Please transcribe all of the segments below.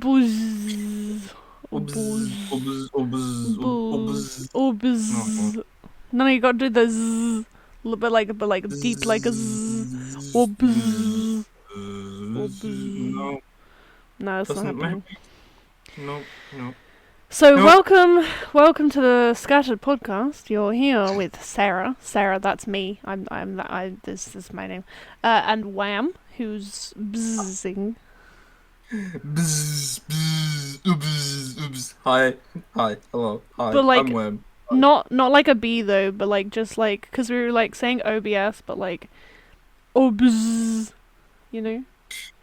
Buzz. Obz, obz, obz, Buzz. obz. No. No, you gotta do the zzz. A little bit like deep like a zzz. Buzz. No, No, it's not doesn't matter. happening. No, no. So No. welcome to the Scattered Podcast. You're here with Sarah. Sarah, that's me. This is my name. And Wham, who's bzzing. Bzz, bzz, obz, obz. Hi, hello, hi. But, like, I'm Wem. Not like a bee though, but like just like because we were like saying OBS, but like obz, you know.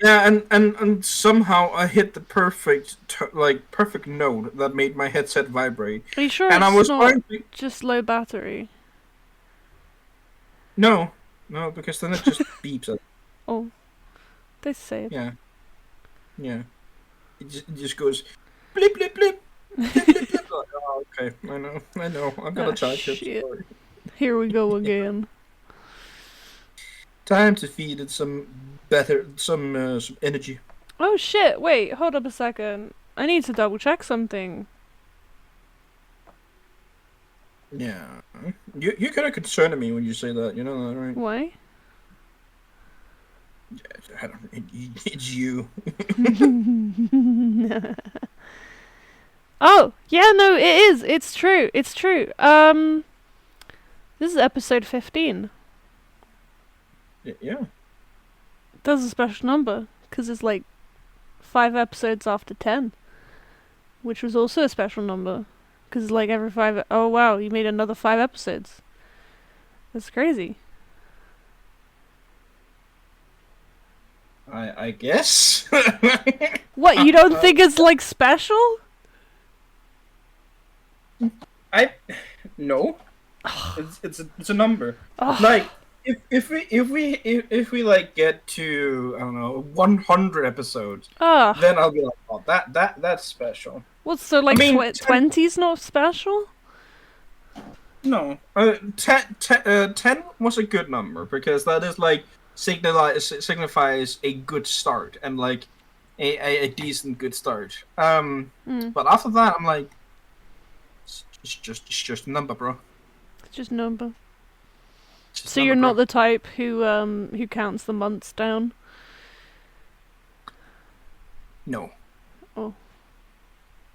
Yeah, and somehow I hit the perfect perfect note that made my headset vibrate. Are you sure And I it's was not trying to... just low battery? No, because then it just beeps at... Oh, they say it. Yeah. It just goes blip blip blip blip blip blip. Oh, okay, I know. I'm gonna charge it. Shit. Sorry. Here we go again. Time to feed it some energy. Oh shit! Wait, hold up a second. I need to double check something. Yeah, you're kind of concerning me when you say that. You know that, right? Why? I don't. It's you. Oh yeah, no, it is. It's true. It's true. This is episode 15. Yeah. That's a special number because it's like 5 episodes after 10, which was also a special number because like every 5. Oh wow, you made another 5 episodes. That's crazy. I guess. What, you don't think it's like special? No. It's a number. Ugh. Like if we like get to, I don't know, 100 episodes, Ugh. then I'll be like, oh, that's special. What's so like I mean, 20's not special? No, 10 was a good number because that is like signifies a good start and like a decent good start. But after that, I'm like, it's just a number, bro. It's just number. It's just So a you're number, not bro. the type who counts the months down? No.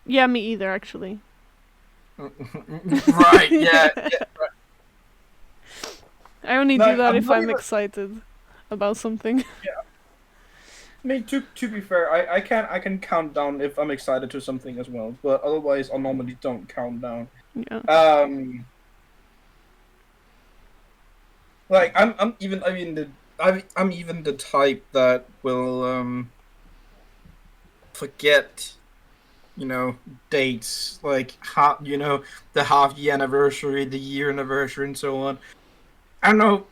Yeah, me either actually. Right? Yeah. Right. I only No, do that I'm if not I'm even- excited about something. I mean, to be fair, I can count down if I'm excited to something as well, but otherwise I normally don't count down. Yeah. Like I'm even the type that will forget, dates like the half year anniversary, the year anniversary, and so on. I don't know.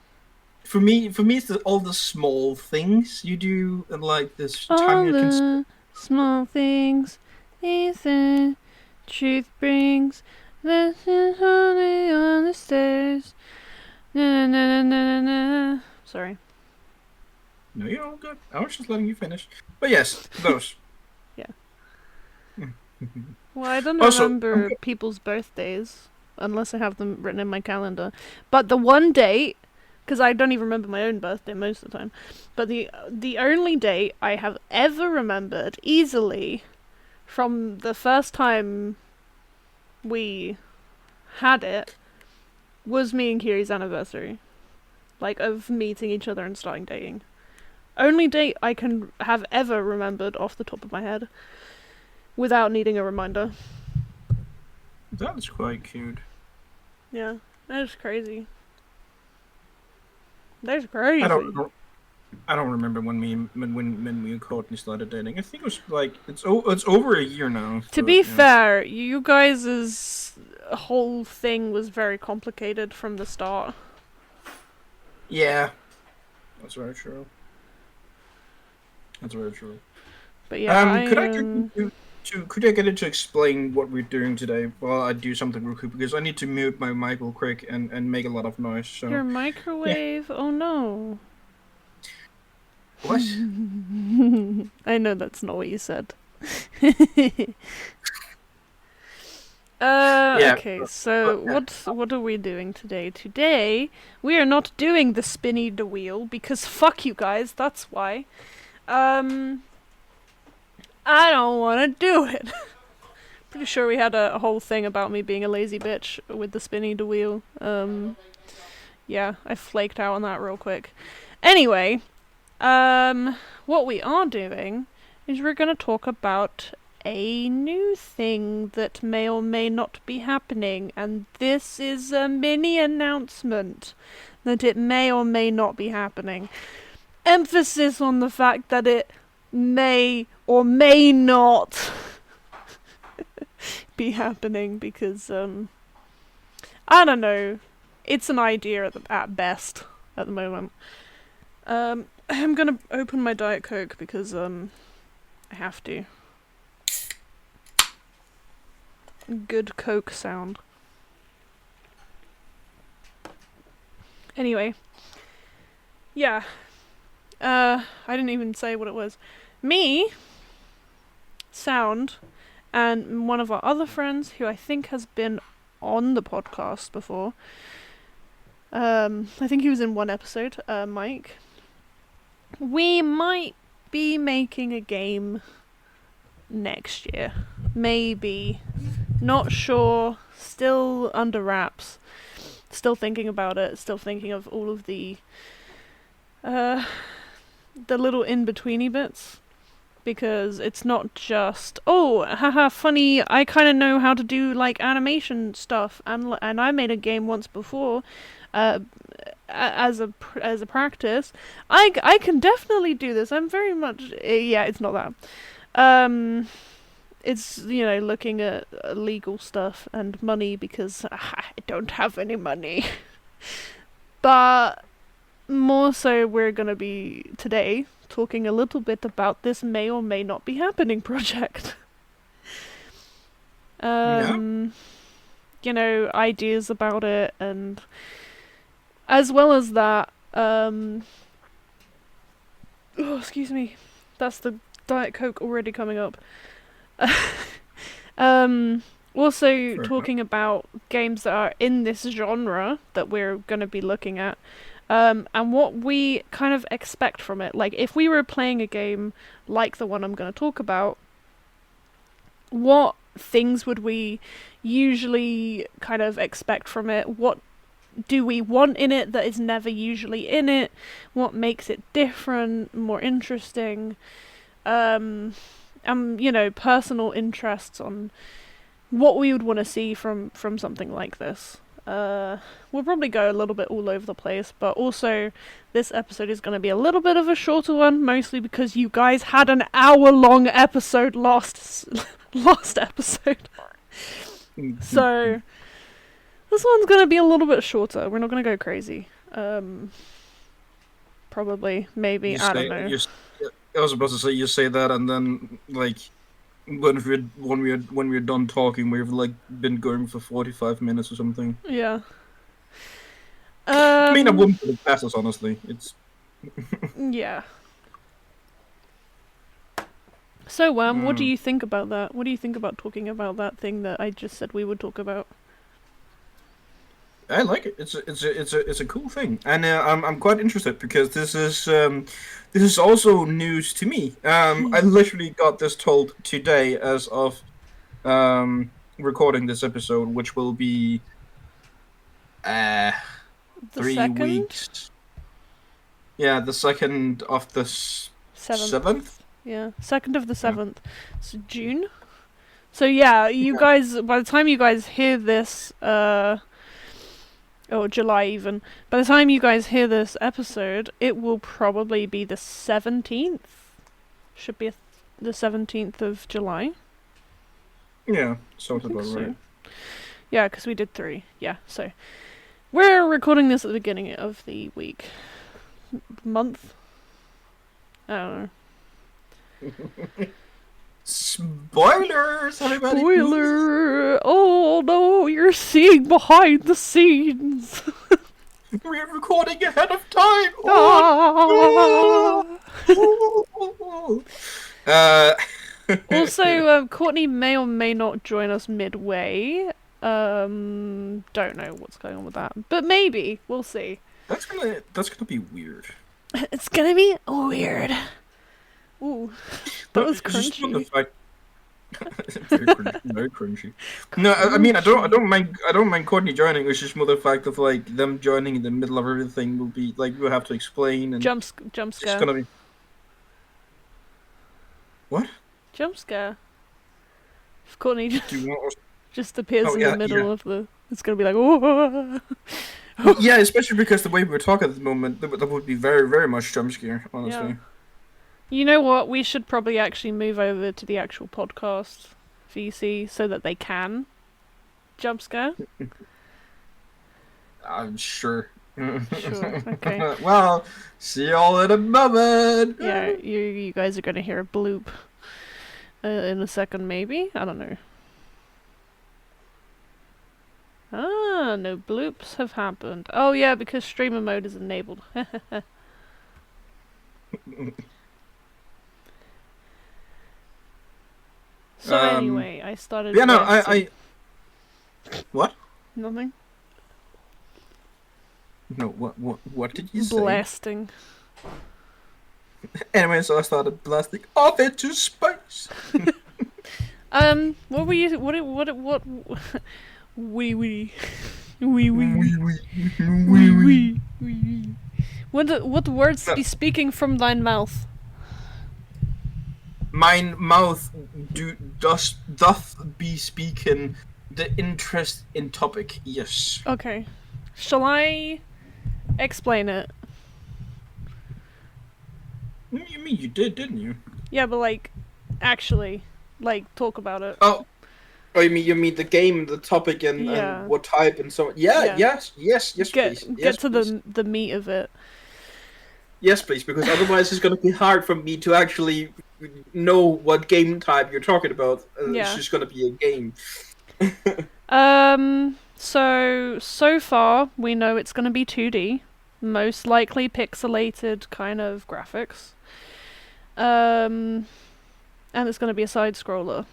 For me, it's all the small things you do, and like this All time you can. the small things, the truth brings. This is honey on the stairs. Na na na na na na. Sorry. No, you're all good. I was just letting you finish. But yes, those. Well, I don't Also, remember people's birthdays unless I have them written in my calendar. But the one date, because I don't even remember my own birthday most of the time, but the only date I have ever remembered easily from the first time we had it was me and Kiri's anniversary. Like, of meeting each other and starting dating. Only date I can have ever remembered off the top of my head without needing a reminder. That's quite cute. Yeah, that is crazy. That's crazy. I don't remember when me and Courtney started dating. I think it was like it's over a year now. To but, be yeah. fair, you guys' whole thing was very complicated from the start. Yeah, that's very true. But yeah, Could I get you to explain what we're doing today while I do something real quick, because I need to mute my mic real quick and make a lot of noise. So your microwave? Yeah. Oh no. What? I know that's not what you said. Yeah. Okay, so what are we doing today? Today we are not doing the spinny the wheel because fuck you guys, that's why. I don't want to do it. Pretty sure we had a whole thing about me being a lazy bitch with the spinny the wheel. Yeah, I flaked out on that real quick. Anyway, what we are doing is we're gonna talk about a new thing that may or may not be happening, and this is a mini announcement that it may or may not be happening. Emphasis on the fact that it may or may not be happening because, I don't know. It's an idea at best at the moment. I'm gonna open my Diet Coke because, I have to. Good Coke sound. Anyway. Yeah. I didn't even say what it was. Me, Sound, and one of our other friends who I think has been on the podcast before. I think he was in one episode, Mike. We might be making a game next year. Maybe. Not sure. Still under wraps. Still thinking about it. Still thinking of all of the little in-betweeny bits. Because it's not just, oh, haha, funny, I kind of know how to do, like, animation stuff, and I made a game once before, as a practice. I can definitely do this. I'm very much, yeah, it's not that. It's, looking at legal stuff and money, because I don't have any money. But more so, we're gonna be, today, talking a little bit about this may or may not be happening project. Ideas about it, and as well as that, oh, excuse me, that's the Diet Coke already coming up. Also talking about games that are in this genre that we're going to be looking at. And what we kind of expect from it. Like, if we were playing a game like the one I'm going to talk about, what things would we usually kind of expect from it? What do we want in it that is never usually in it? What makes it different, more interesting? Personal interests on what we would want to see from something like this. We'll probably go a little bit all over the place, but also this episode is going to be a little bit of a shorter one, mostly because you guys had an hour-long episode last episode. So this one's going to be a little bit shorter. We're not going to go crazy. Probably, maybe, I don't know. I was about to say, you say that, and then, like, when we're done talking, we've, like, been going for 45 minutes or something. Yeah. I mean, I wouldn't put it past us, honestly. It's... Yeah. So, what do you think about that? What do you think about talking about that thing that I just said we would talk about? I like it. It's a cool thing, and I'm quite interested because this is also news to me. I literally got this told today as of recording this episode, which will be 3 weeks. Yeah, the 2nd of the 7th. Yeah, 2nd of the 7th. So June. So yeah, you guys. By the time you guys hear this, or July even. By the time you guys hear this episode, it will probably be the 17th. Should be the 17th of July. Yeah, sounds about right. Yeah, because we did 3. Yeah, so we're recording this at the beginning of the week. Month? I don't know. Spoilers, everybody! Spoiler! Oh no, you're seeing behind the scenes. We're recording ahead of time. Also, Courtney may or may not join us midway. Don't know what's going on with that, but maybe we'll see. That's gonna be weird. It's gonna be weird. Ooh, that was It's just not the crunchy. fact. Very cringy. Very cringy. No, I mean, I don't mind Courtney joining. It's just more the fact of like them joining in the middle of everything will be like we'll have to explain, and Jump it's just scare. gonna be what? Jump scare. If Courtney Do you want? just appears Oh in the yeah, yeah, middle of the, it's gonna be like, oh. yeah. Especially because the way we talk at the moment, that would be very, very much jump scare. Yeah. Honestly. You know what? We should probably actually move over to the actual podcast VC so that they can jump scare. I'm sure. Sure. Okay. Well, see y'all in a moment. Yeah, you guys are gonna hear a bloop in a second, maybe. I don't know. Ah, no bloops have happened. Oh yeah, because streamer mode is enabled. So anyway, I started. Yeah, no, blasting. what? Nothing. No, what did you say? Blasting. Anyway, so I started blasting off into space. What were you? What? Wee wee. Wee wee. Wee. What words be speaking from thine mouth? Mine mouth doth be speaking the interest in topic. Yes. Okay. Shall I explain it? You mean you did, didn't you? Yeah, but like, actually, like, talk about it. Oh, you mean the game, the topic, and what type and so on. Yeah. Yes, please. Get to the meat of it. Yes, please, because otherwise it's going to be hard for me to actually know what game type you're talking about. It's just going to be a game. So far, we know it's going to be 2D. Most likely pixelated kind of graphics. And it's going to be a side-scroller.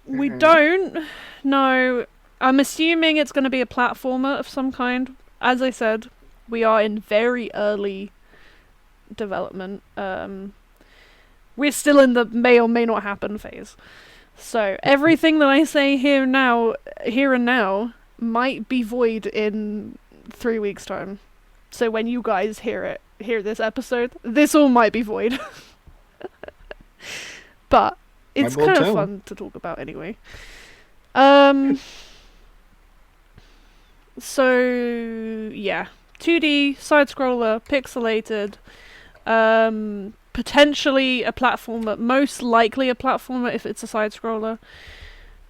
We don't know. I'm assuming it's going to be a platformer of some kind. As I said, we are in very early development. We're still in the may or may not happen phase. So everything that I say here and now, might be void in 3 weeks' time. So when you guys hear this episode, this all might be void. But it's kind of fun to talk about anyway. So yeah, 2D side scroller, pixelated, potentially a platformer, most likely a platformer if it's a side scroller.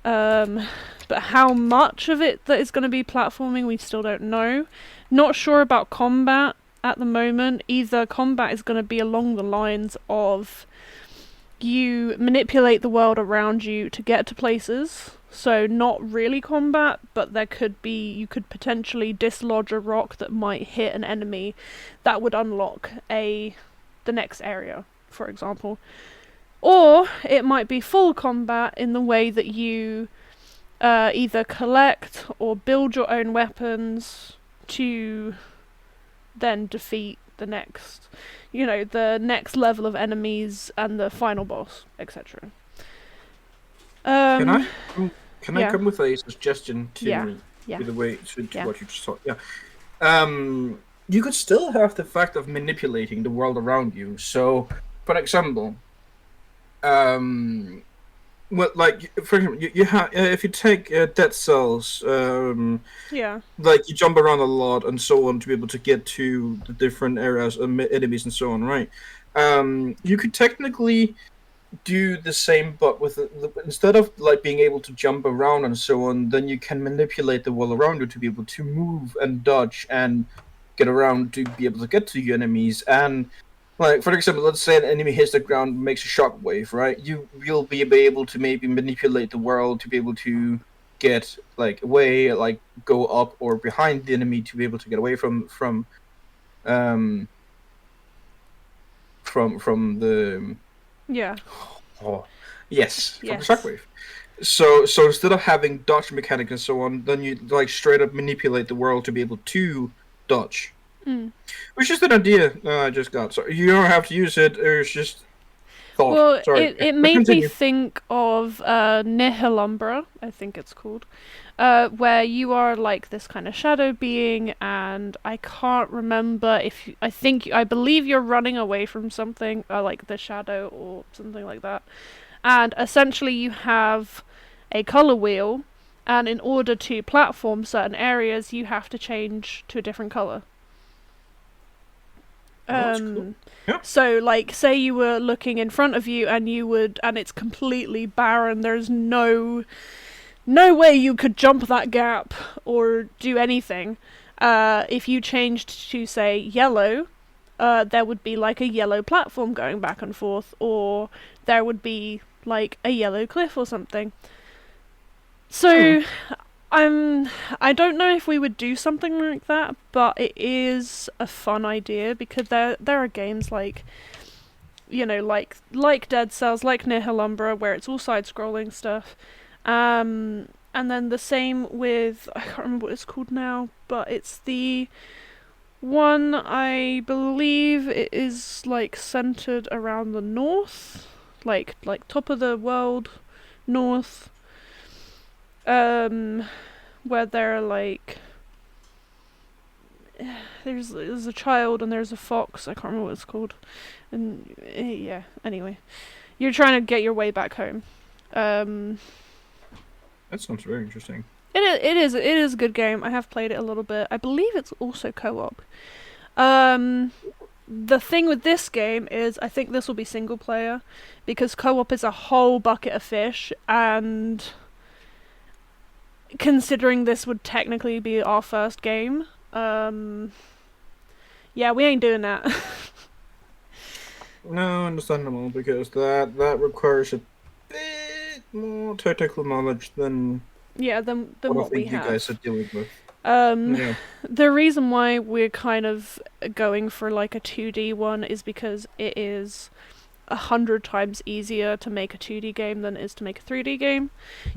But how much of it that is going to be platforming, we still don't know. Not sure about combat at the moment. Either combat is going to be along the lines of you manipulate the world around you to get to places. So not really combat, but you could potentially dislodge a rock that might hit an enemy that would unlock the next area, for example. Or it might be full combat in the way that you either collect or build your own weapons to then defeat the next level of enemies and the final boss, etc. Can I come with a suggestion to the way to what you just taught? Yeah. You could still have the fact of manipulating the world around you. So, for example, well, like for example, you have if you take Dead Cells, like you jump around a lot and so on to be able to get to the different areas, enemies and so on, right? You could technically do the same, but with instead of like being able to jump around and so on, then you can manipulate the world around you to be able to move and dodge and get around to be able to get to your enemies. And like for example, let's say an enemy hits the ground, makes a shockwave, right? You'll be able to maybe manipulate the world to be able to get like away, like go up or behind the enemy to be able to get away from the Yeah. Oh, yes, from Yes. Shockwave. So instead of having dodge mechanics and so on, then you like straight up manipulate the world to be able to dodge. Mm. Which is an idea I just got. So you don't have to use it. It's just thought. Well, Sorry, it but made me continue. think of Nihilumbra, I think it's called, where you are like this kind of shadow being, and I can't remember if I believe you're running away from something, like the shadow or something like that, and essentially you have a color wheel, and in order to platform certain areas, you have to change to a different color. Oh, that's cool. Um, Yeah. so like say you were looking in front of you and it's completely barren, there's no way you could jump that gap or do anything. If you changed to say yellow, there would be like a yellow platform going back and forth, or there would be like a yellow cliff or something. Hmm. So I'm I don't know if we would do something like that, but it is a fun idea because there are games like like Dead Cells, like Nihilumbra, where it's all side scrolling stuff. And then the same with I can't remember what it's called now, but it's the one I believe it is like centered around the north, like top of the world, north. Um, where they're like there's a child and there's a fox. I can't remember what it's called. And yeah, anyway, you're trying to get your way back home. Um, That sounds very interesting. it is a good game. I have played it a little bit. I believe it's also co-op. Um, the thing with this game is I think this will be single player because co-op is a whole bucket of fish, and considering this would technically be our first game, yeah, we ain't doing that. No, understandable because that requires a bit more technical knowledge than Yeah, than what I what we think you guys are have. dealing with. Um, Yeah. the reason why we're kind of going for like a 2D one is because it is 100 times easier to make a 2D game than it is to make a 3D game.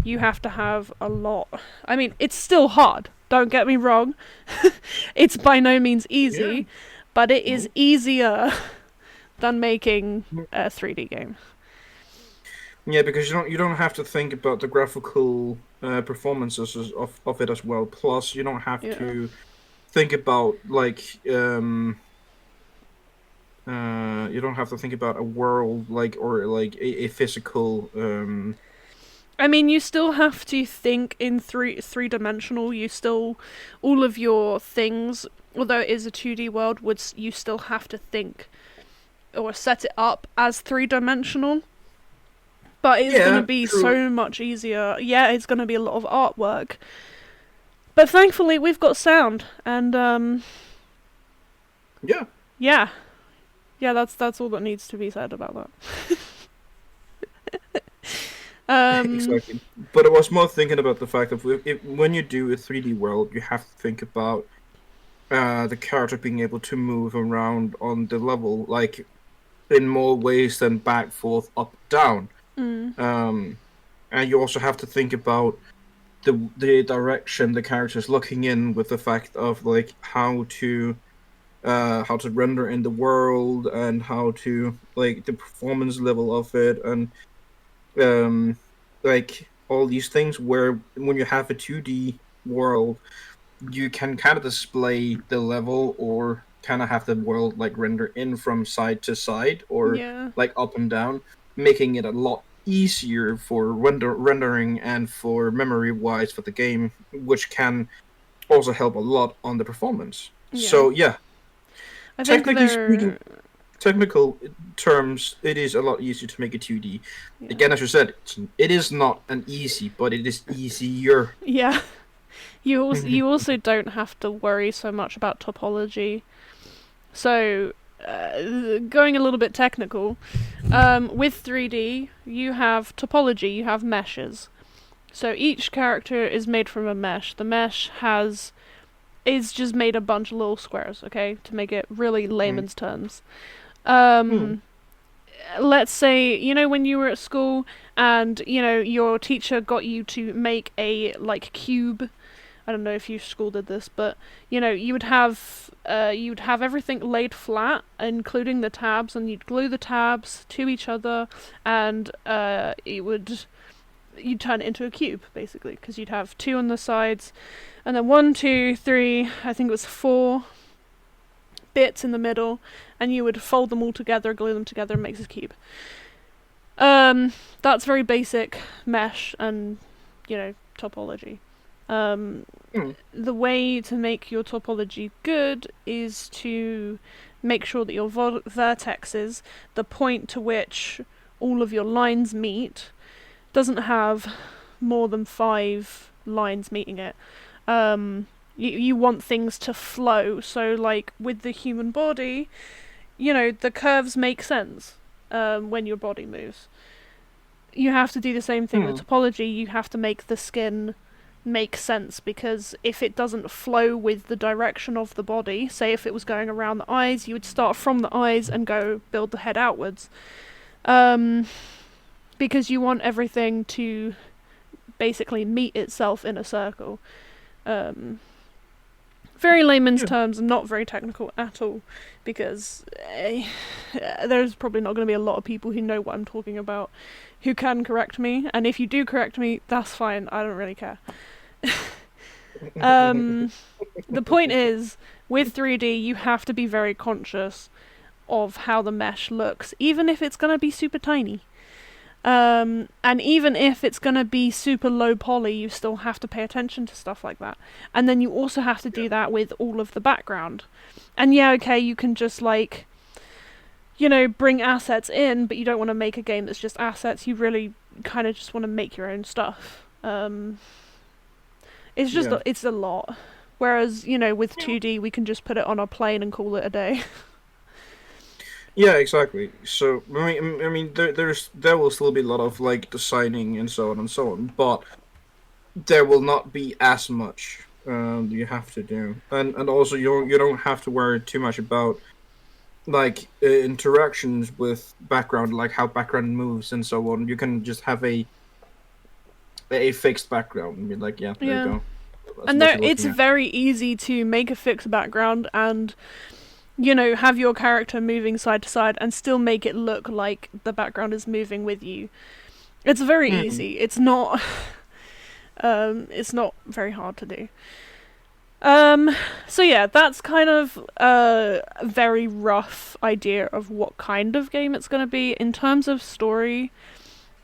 You have to have a lot. I mean, it's still hard. Don't get me wrong. It's by no means Yeah. easy, but it is No. easier than making a 3D game. Yeah, because you don't have to think about the graphical performances of it as well. Plus, you don't have Yeah. to think about like you don't have to think about a world like or like a physical I mean, you still have to think in three dimensional. You still, all of your things, although it is a 2D world, you still have to think or set it up as 3 dimensional. But it's gonna yeah, be true. so much easier. Yeah, it's gonna be a lot of artwork. But thankfully, we've got sound, and Yeah. yeah, yeah. That's all that needs to be said about that. Um, Exactly. But I was more thinking about the fact that when you do a 3D world, you have to think about the character being able to move around on the level, like in more ways than back, forth, up, down. mm, Um, and you also have to think about the direction the character is looking in, with the fact of like how to render in the world and how to like the performance level of it and um like all these things where when you have a 2D world you can kind of display the level or kind of have the world like render in from side to side or yeah. like up and down, making it a lot easier for rendering and for memory wise for the game, which can also help a lot on the performance. Yeah. So yeah, I think technically speaking, they're. technical terms, it is a lot easier to make a 2D. Yeah. Again, as you said, it is not an easy, but it is easier. Yeah. You also don't have to worry so much about topology. So, going a little bit technical, with 3D, you have topology, you have meshes. So each character is made from a mesh. The mesh is just made a bunch of little squares, okay, to make it really Mm. layman's terms. Hmm. Um, let's say, when you were at school and, your teacher got you to make a, like, cube. I don't know if your school did this, but, you would have everything laid flat, including the tabs, and you'd glue the tabs to each other, and you'd turn it into a cube, basically, because you'd have 2 on the sides, and then 1, 2, 3, I think it was 4 bits in the middle, and you would fold them all together, glue them together, and makes a cube. That's very basic mesh and, topology. The way to make your topology good is to make sure that your vertexes, the point to which all of your lines meet, doesn't have more than 5 lines meeting it. You want things to flow, so like with the human body, the curves make sense when your body moves. You have to do the same thing with topology. You have to make the skin make sense, because if it doesn't flow with the direction of the body, say if it was going around the eyes, you would start from the eyes and go build the head outwards. Because you want everything to basically meet itself in a circle. Very layman's terms and not very technical at all, because there's probably not going to be a lot of people who know what I'm talking about who can correct me, and if you do correct me, that's fine, I don't really care. The point is, with 3D, you have to be very conscious of how the mesh looks, even if it's going to be super tiny. And even if it's going to be super low poly, you still have to pay attention to stuff like that. And then you also have to do that with all of the background. And you can just bring assets in, but you don't want to make a game that's just assets. You really kind of just want to make your own stuff. It's a lot. Whereas, with 2D, we can just put it on a plane and call it a day. Yeah, exactly. So I mean, there will still be a lot of designing and so on, but there will not be as much you have to do, and also you don't have to worry too much about interactions with background, like how background moves and so on. You can just have a fixed background and be like, there you go. It's very easy to make a fixed background and have your character moving side to side and still make it look like the background is moving with you. It's very easy. It's not very hard to do. So yeah, that's kind of a very rough idea of what kind of game it's going to be. In terms of story,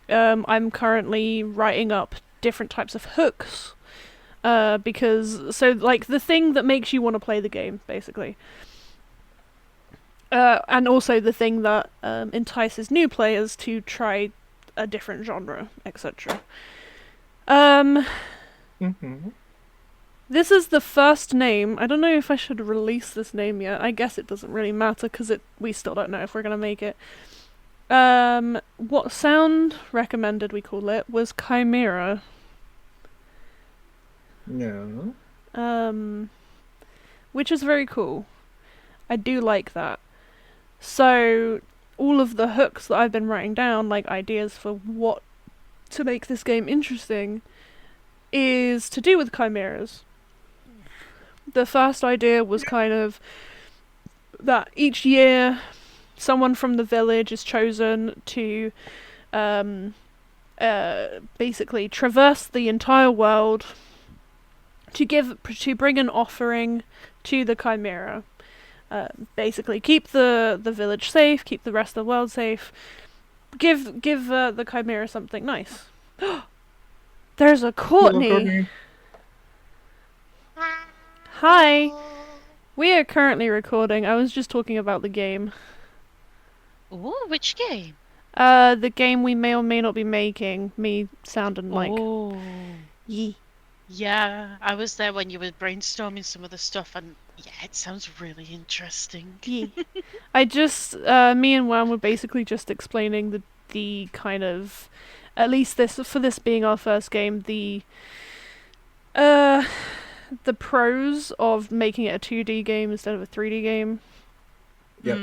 I'm currently writing up different types of hooks, because the thing that makes you want to play the game, basically. And also the thing that entices new players to try a different genre, etc. This is the first name. I don't know if I should release this name yet. I guess it doesn't really matter, because we still don't know if we're going to make it. What Sound recommended we call it was Chimera. Yeah. Which is very cool. I do like that. So, all of the hooks that I've been writing down, ideas for what to make this game interesting, is to do with chimeras. The first idea was kind of that each year someone from the village is chosen to basically traverse the entire world to bring an offering to the chimera. Basically keep the village safe, keep the rest of the world safe, give the chimera something nice. There's a Courtney. Hello, Courtney. Hi. We are currently recording. I was just talking about the game. Ooh, which game? The game we may or may not be making. Me sounding like. Oh. Yee. Yeah, I was there when you were brainstorming some of the stuff, and yeah, it sounds really interesting. Yee. I just me and Wham were basically just explaining the kind of, at least for this being our first game, the pros of making it a 2D game instead of a 3D game. Yep.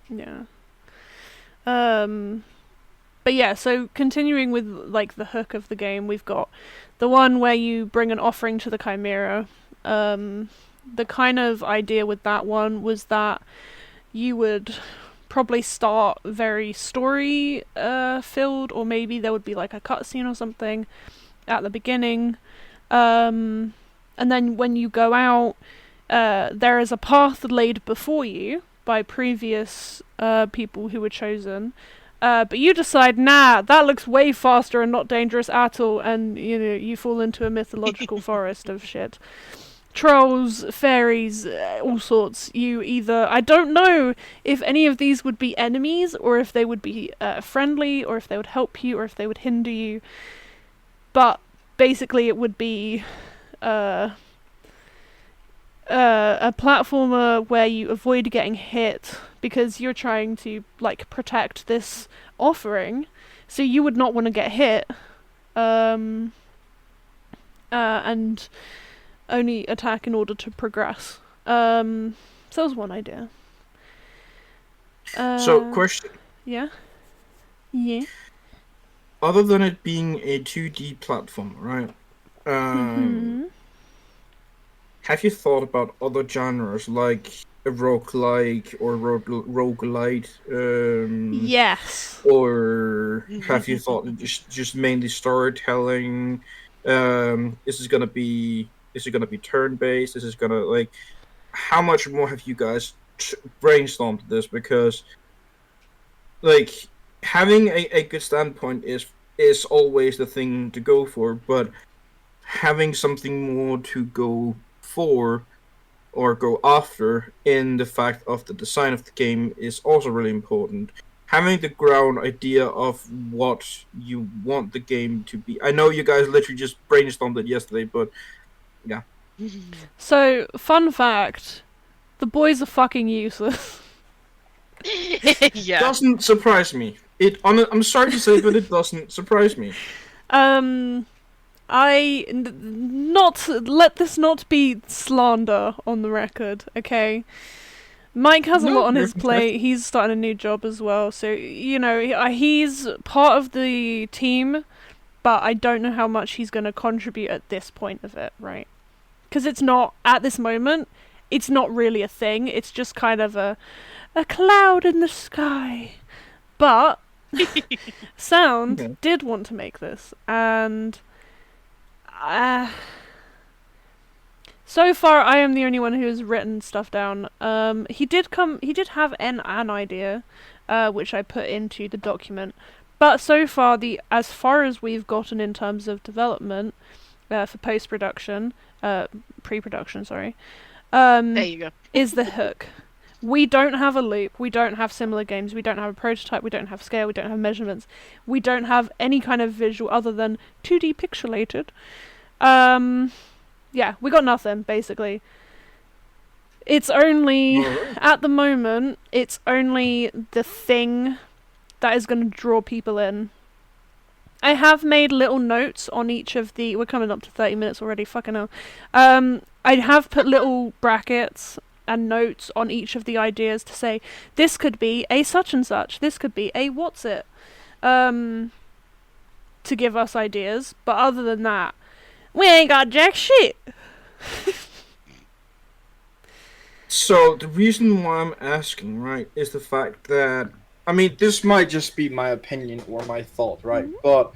Yeah. But yeah, so continuing with like the hook of the game, we've got the one where you bring an offering to the Chimera. The kind of idea with that one was that you would probably start very story filled, or maybe there would be like a cutscene or something at the beginning. And then when you go out, there is a path laid before you by previous people who were chosen. But you decide, nah, that looks way faster and not dangerous at all, and you fall into a mythological forest of shit. Trolls, fairies, all sorts. I don't know if any of these would be enemies, or if they would be friendly, or if they would help you, or if they would hinder you. But basically it would be a platformer where you avoid getting hit because you're trying to like protect this offering, so you would not want to get hit, and only attack in order to progress. So that was one idea. So, question. Yeah. Other than it being a 2D platform, right? Have you thought about other genres like a roguelike or roguelite? Yes. Or have you thought just mainly storytelling? Is it gonna be turn based? Is it gonna like? How much more have you guys brainstormed this? Because like having a good standpoint is always the thing to go for, but having something more to go for or go after in the fact of the design of the game is also really important. Having the ground idea of what you want the game to be. I know you guys literally just brainstormed it yesterday, but yeah. So, fun fact, the boys are fucking useless. Yeah. Doesn't surprise me. I'm sorry to say, but it doesn't surprise me. Let this not be slander on the record, okay? Mike has a lot on his plate. He's starting a new job as well, so he's part of the team, but I don't know how much he's going to contribute at this point of it, right? Because it's not at this moment. It's not really a thing. It's just kind of a cloud in the sky. But Sound did want to make this, and so far I am the only one who has written stuff down. He did have an idea, which I put into the document, but so far as far as we've gotten in terms of development for post-production, pre-production, sorry, there you go. is the hook. We don't have a loop, we don't have similar games, we don't have a prototype, we don't have scale, we don't have measurements, we don't have any kind of visual other than 2D pixelated. Yeah, we got nothing, basically. It's only, at the moment, it's only the thing that is going to draw people in. I have made little notes on each of the... We're coming up to 30 minutes already, fucking hell. I have put little brackets and notes on each of the ideas to say, this could be a such and such, this could be a what's it, to give us ideas, but other than that, we ain't got jack shit. So the reason why I'm asking, right, is the fact that, I mean, this might just be my opinion or my thought, right? Mm-hmm. But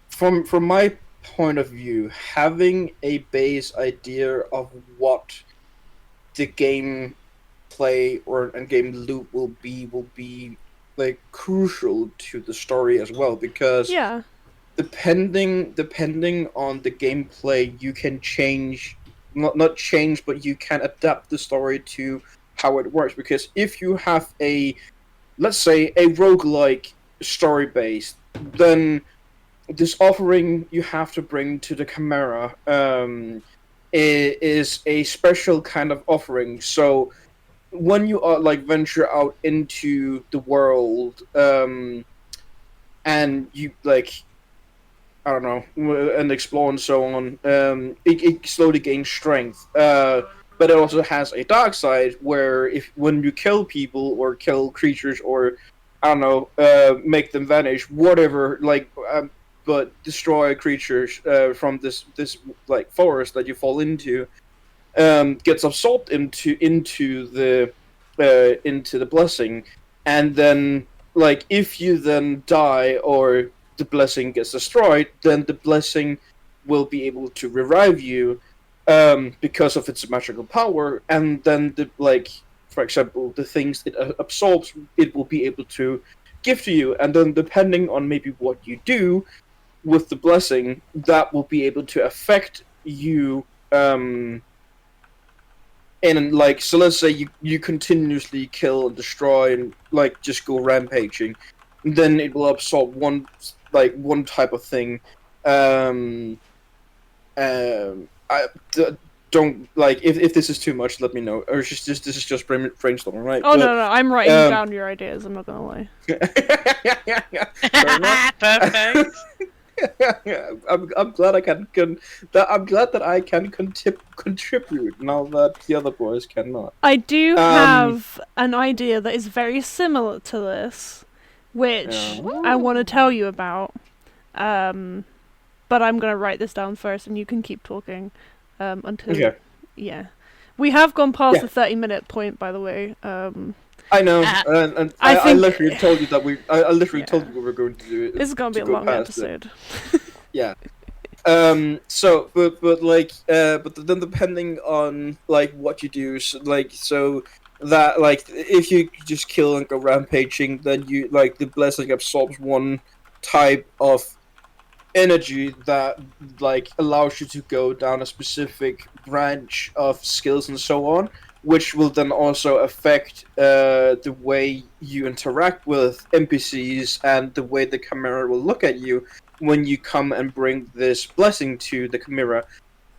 from my point of view, having a base idea of what the game play and game loop will be like crucial to the story as well, because depending on the gameplay, you can change, not change, but you can adapt the story to how it works. Because if you have let's say a roguelike story base, then this offering you have to bring to the Chimera is a special kind of offering. So when you are venture out into the world, and you I don't know, and explore and so on, it slowly gains strength. But it also has a dark side where when you kill people or kill creatures or I don't know, make them vanish, whatever. But destroy creatures from this like forest that you fall into, gets absorbed into the blessing, and then like if you then die or the blessing gets destroyed, then the blessing will be able to revive you, because of its magical power, and then for example, the things it absorbs, it will be able to give to you, and then depending on maybe what you do with the blessing, that will be able to affect you. And like, so let's say you continuously kill and destroy and like just go rampaging, then it will absorb one type of thing. um I don't like, if this is too much, let me know, or it's just this is just brainstorming, right? Oh, no, I'm writing um, down your ideas, I'm not gonna lie. Fair enough. Perfect. I'm glad I I'm glad that I can contribute now that the other boys cannot. I do have an idea that is very similar to this, which Yeah. I want to tell you about. But I'm gonna write this down first, and you can keep talking until. Okay. Yeah, we have gone past Yeah. the 30-minute point, by the way. I know, and I think- literally told you that I literally Yeah. told you we were going to do it. This is gonna be to a go long past it. episode. Yeah. So, but then depending on like what you do, so that like if you just kill and go rampaging, then you like the blessing absorbs one type of energy that like allows you to go down a specific branch of skills and so on, which will then also affect the way you interact with NPCs and the way the Chimera will look at you when you come and bring this blessing to the Chimera.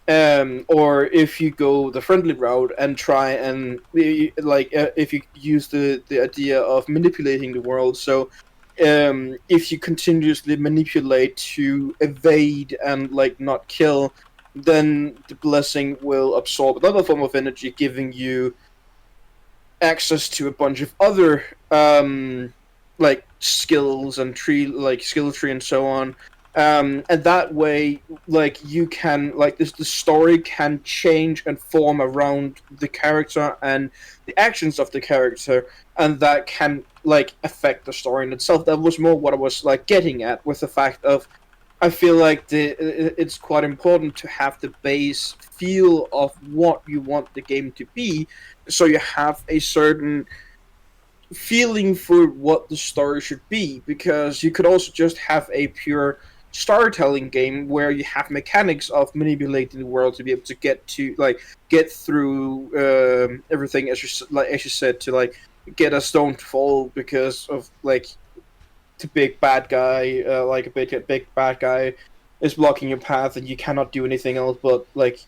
Or if you go the friendly route and try and if you use the idea of manipulating the world, so if you continuously manipulate to evade and like not kill, then the blessing will absorb another form of energy, giving you access to a bunch of other like skills and skill tree and so on. And that way, like you can the story can change and form around the character and the actions of the character, and that can like affect the story in itself. That was more what I was like getting at with the fact of, I feel like it's quite important to have the base feel of what you want the game to be, so you have a certain feeling for what the story should be. Because you could also just have a pure storytelling game where you have mechanics of manipulating the world to be able to get through everything, as you said, to like get a stone to fall because of like the big bad guy, like a big bad guy is blocking your path, and you cannot do anything else but like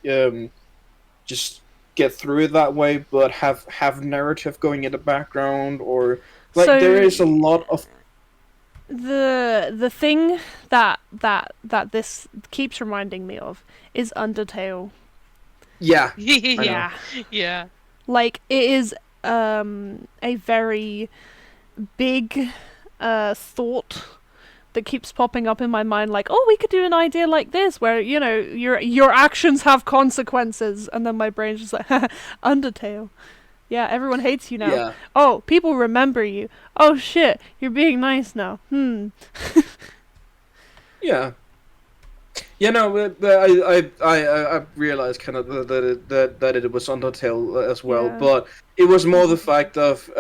just get through it that way, but have narrative going in the background, or like So- there is a lot of The thing that this keeps reminding me of is Undertale. yeah. Yeah. Yeah. Like, it is a very big thought that keeps popping up in my mind, like, oh, we could do an idea like this where, you know, your actions have consequences, and then my brain's just like, Undertale. Yeah, everyone hates you now. Yeah. Oh, people remember you. Oh shit, you're being nice now. Yeah. Yeah, no, but I realized kind of that it was Undertale as well, Yeah. but it was more the fact of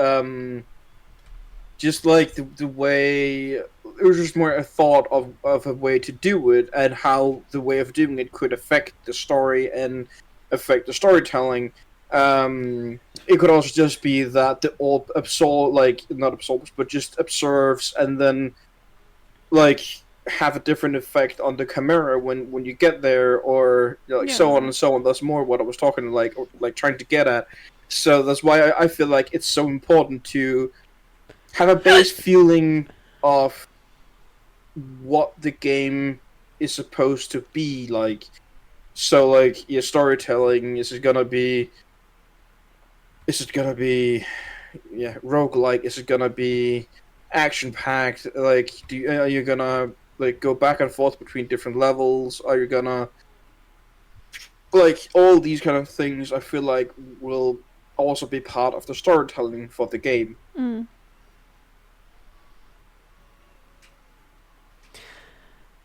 just like the way it was just more a thought of a way to do it, and how the way of doing it could affect the story and affect the storytelling. It could also just be that the orb not absorbs, but just observes, and then like have a different effect on the Chimera when you get there, or so Yeah. on and so on. That's more what I was talking like trying to get at. So that's why I feel like it's so important to have a base feeling of what the game is supposed to be like. So like your storytelling, is it gonna be roguelike? Is it gonna be action packed? Like, are you gonna like go back and forth between different levels? Are you gonna like all these kind of things? I feel like will also be part of the storytelling for the game. Mm.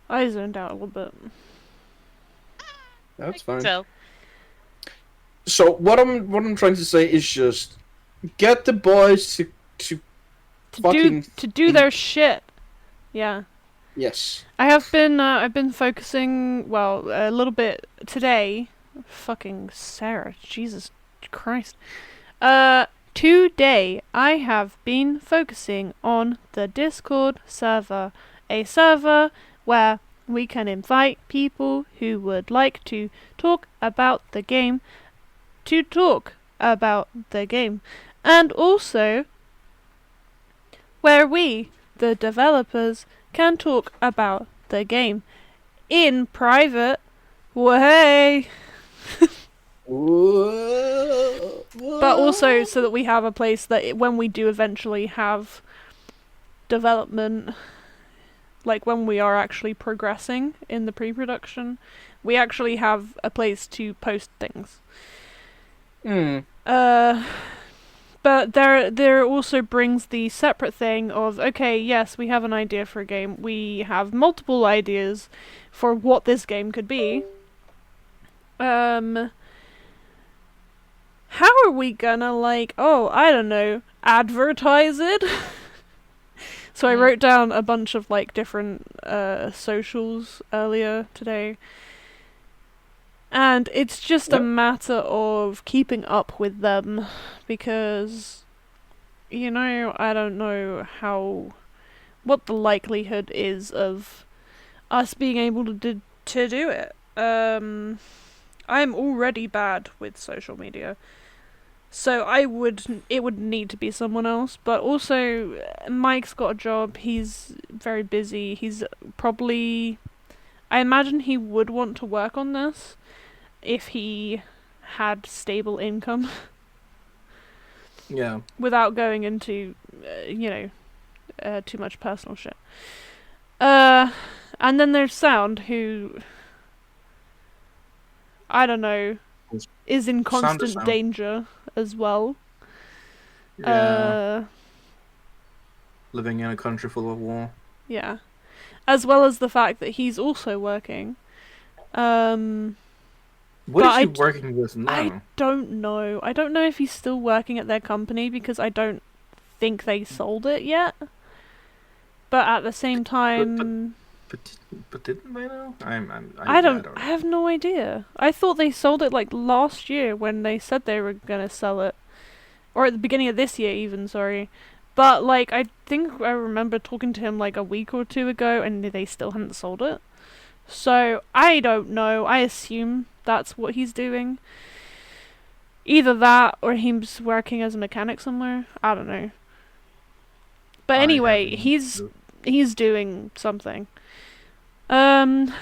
I zoned out a little bit. That's fine. So, So what I'm trying to say is just get the boys to To fucking do their shit. Yeah. yes. I've been focusing, well, a little bit today. Fucking Sarah, Jesus Christ. Today I have been focusing on the Discord server, a server where we can invite people who would like to talk about the game to talk about the game, and also where we, the developers, can talk about the game in private way, but also so that we have a place that when we do eventually have development, like when we are actually progressing in the pre-production, we actually have a place to post things. But there also brings the separate thing of, okay, yes, we have an idea for a game. We have multiple ideas for what this game could be. How are we gonna, like, I don't know, advertise it? So I wrote down a bunch of, like, different socials earlier today. And it's just a matter of keeping up with them, because, I don't know what the likelihood is of us being able to do it. I'm already bad with social media, so it would need to be someone else, but also Mike's got a job, he's very busy, I imagine he would want to work on this if he had stable income. Yeah. Without going into, too much personal shit. And then there's Sound, who, I don't know, is in constant danger as well. Yeah. Living in a country full of war. Yeah. As well as the fact that he's also working. What is he working with now? I don't know. I don't know if he's still working at their company, because I don't think they sold it yet. But at the same time, but didn't they know? I have no idea. I thought they sold it like last year when they said they were gonna sell it, or at the beginning of this year even. Sorry, but like I think I remember talking to him like a week or two ago, and they still hadn't sold it. So I don't know. I assume that's what he's doing. Either that, or he's working as a mechanic somewhere. I don't know. But anyway, he's doing something. And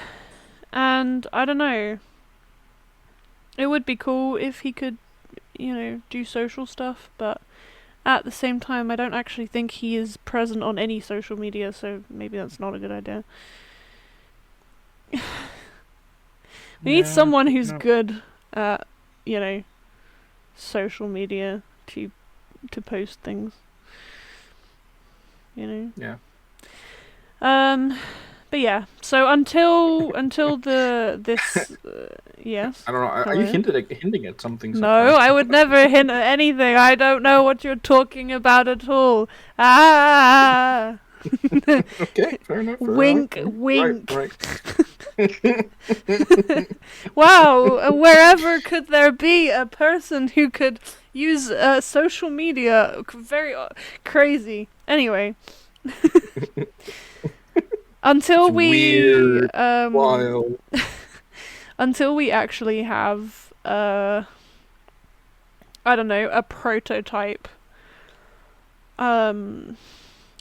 I don't know. It would be cool if he could, do social stuff, but at the same time, I don't actually think he is present on any social media, so maybe that's not a good idea. We need someone who's good at, social media to post things. Yeah. But yeah. So until this yes. I don't know. Are you hinting at something? No, I would never hint at anything. I don't know what you're talking about at all. Ah. Okay, fair enough. Wink, wink. Right. Wow, wherever could there be a person who could use social media? Very crazy. Anyway, until we wild. until we actually have I don't know, a prototype.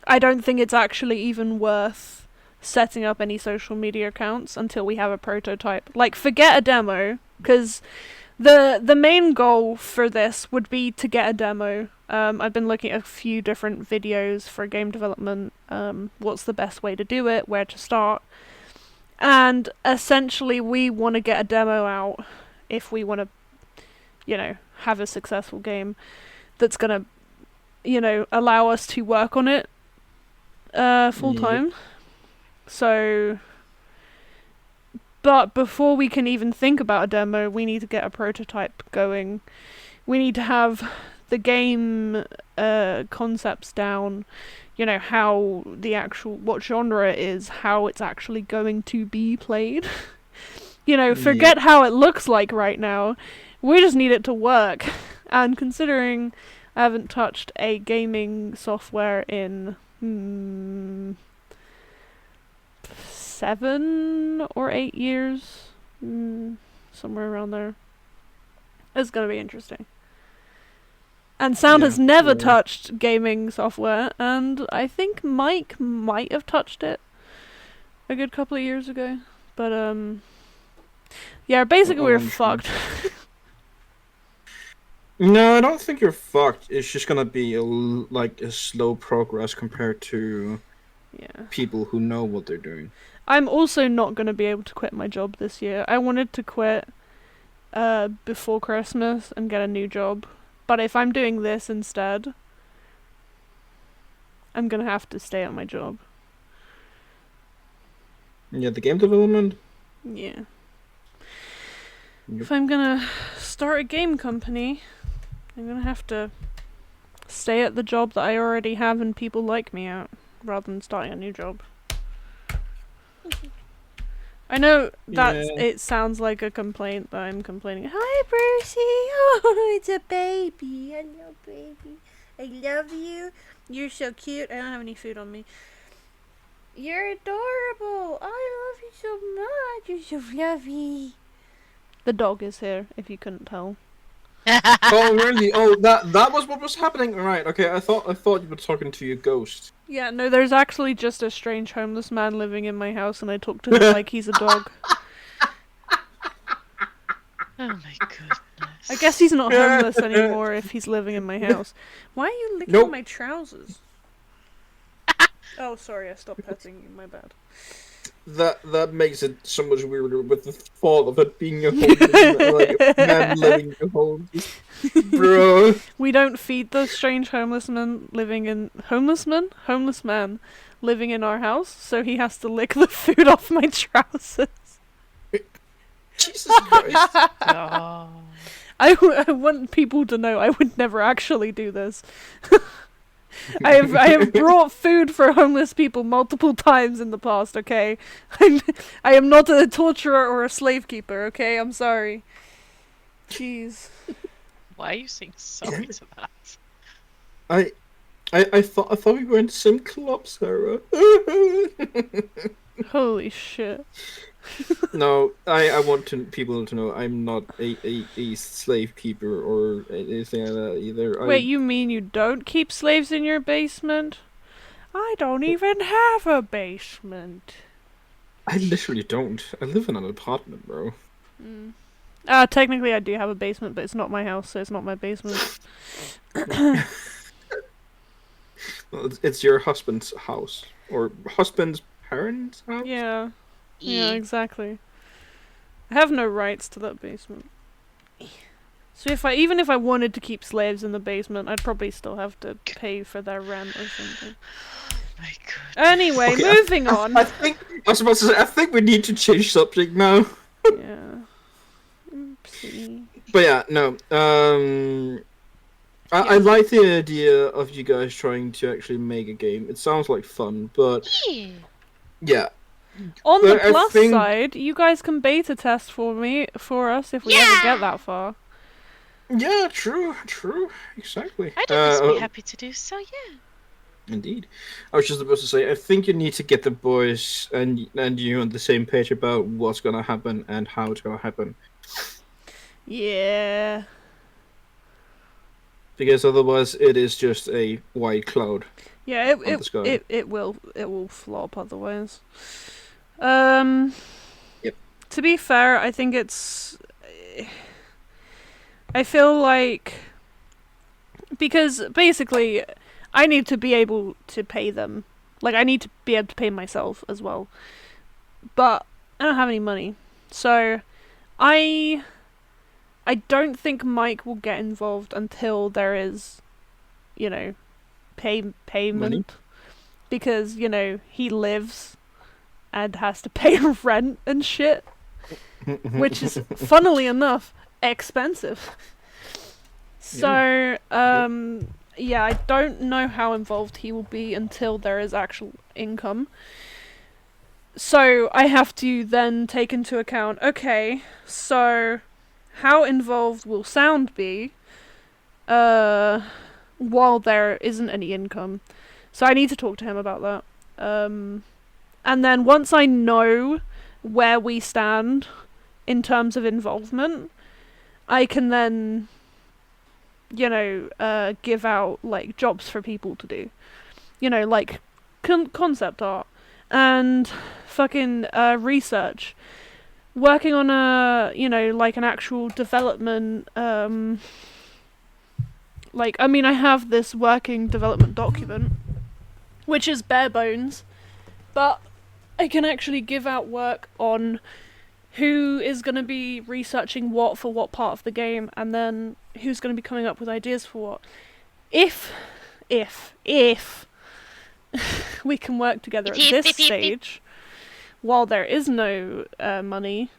I don't think it's actually even worth setting up any social media accounts until we have a prototype. Like, forget a demo, because the main goal for this would be to get a demo I've been looking at a few different videos for game development. What's the best way to do it? Where to start? And essentially, we want to get a demo out if we want to, have a successful game that's gonna, allow us to work on it full time. So, but before we can even think about a demo, we need to get a prototype going. We need to have the game concepts down, how what genre it is, how it's actually going to be played. Forget how it looks like right now. We just need it to work. And considering I haven't touched a gaming software in 7 or 8 years, somewhere around there, it's gonna be interesting. And Sound has never touched gaming software, and I think Mike might have touched it a good couple of years ago. But basically we're fucked. No, I don't think you're fucked. It's just gonna be a slow progress compared to people who know what they're doing. I'm also not gonna be able to quit my job this year. I wanted to quit before Christmas and get a new job. But if I'm doing this instead, I'm gonna have to stay at my job. Yeah, the game development? Yeah. Yep. If I'm gonna start a game company, I'm gonna have to stay at the job that I already have and people like me at, rather than starting a new job. I know that it sounds like a complaint that I'm complaining. Hi, Percy. Oh, it's a baby. Hello, baby. I love you. You're so cute. I don't have any food on me. You're adorable. I love you so much. You're so fluffy. The dog is here, if you couldn't tell. Oh, really? Oh, that was what was happening? Right, okay, I thought you were talking to your ghost. Yeah, no, there's actually just a strange homeless man living in my house, and I talk to him like he's a dog. Oh my goodness. I guess he's not homeless anymore if he's living in my house. Why are you licking my trousers? Oh, sorry, I stopped petting you, my bad. That makes it so much weirder with the thought of it being a homeless man living in a home. Bro. We don't feed the strange homeless man living in our house, so he has to lick the food off my trousers. Jesus Christ. Oh. I want people to know I would never actually do this. I have brought food for homeless people multiple times in the past, okay? I am not a torturer or a slave keeper, okay? I'm sorry. Jeez. Why are you saying sorry to that? I thought we were in the same club, Sarah. Holy shit. No, I want people to know I'm not a slave keeper or anything like that either. Wait, you mean you don't keep slaves in your basement? I don't even have a basement. I literally don't. I live in an apartment, bro. Technically I do have a basement, but it's not my house, so it's not my basement. Well, it's your husband's house. Or husband's parents' house? Yeah. Yeah, exactly. I have no rights to that basement. So even if I wanted to keep slaves in the basement, I'd probably still have to pay for their rent or something. Oh my god. Anyway, Okay, moving on. I think we need to change subject now. Yeah. Oopsie. But yeah, no. I like the idea of you guys trying to actually make a game. It sounds like fun, but yeah. On the But I plus think- side, you guys can beta test for us if we ever get that far. Yeah, true, exactly. I'd always be happy to do so, yeah. Indeed. I was just about to say, I think you need to get the boys and you on the same page about what's gonna happen and how it's gonna happen. Yeah. Because otherwise it is just a white cloud. Yeah, on the sky. it will flop otherwise. Yep. To be fair, I think I feel like because basically I need to be able to pay them. Like, I need to be able to pay myself as well. But I don't have any money. So I don't think Mike will get involved until there is, you know, payment. Money? Because, you know, he lives and has to pay rent and shit. Which is, funnily enough, expensive. So, yeah, I don't know how involved he will be until there is actual income. So, I have to then take into account, okay, so how involved will sound be while there isn't any income? So I need to talk to him about that. And then once I know where we stand in terms of involvement, I can then, you know, give out, like, jobs for people to do. You know, like, concept art and fucking research. Working on a, you know, like, an actual development, like, I mean, I have this working development document, which is bare bones, but I can actually give out work on who is going to be researching what for what part of the game, and then who's going to be coming up with ideas for what. If we can work together at this stage, while there is no money,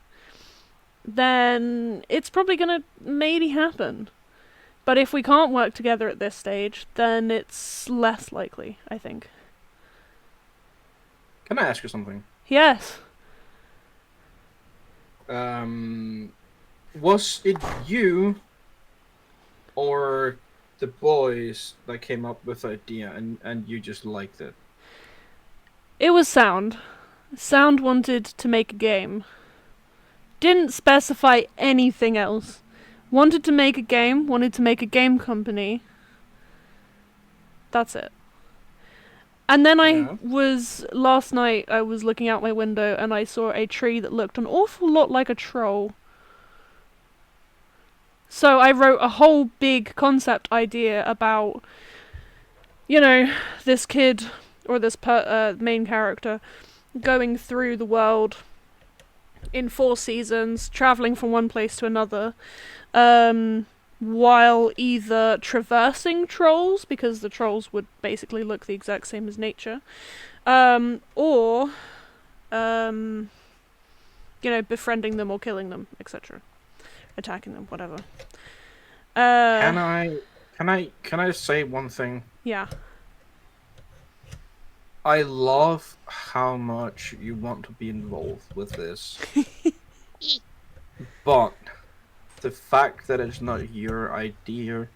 then it's probably going to maybe happen. But if we can't work together at this stage, then it's less likely, I think. Can I ask you something? Yes. Was it you or the boys that came up with the idea and you just liked it? It was Sound. Sound wanted to make a game. Didn't specify anything else. Wanted to make a game, wanted to make a game company. That's it. And then last night I was looking out my window and I saw a tree that looked an awful lot like a troll. So I wrote a whole big concept idea about, you know, this kid, or this main character, going through the world in 4 seasons, travelling from one place to another, while either traversing trolls, because the trolls would basically look the exact same as nature, or, you know, befriending them or killing them, etc. Attacking them, whatever. Can I say one thing? Yeah. I love how much you want to be involved with this. But the fact that it's not your idea,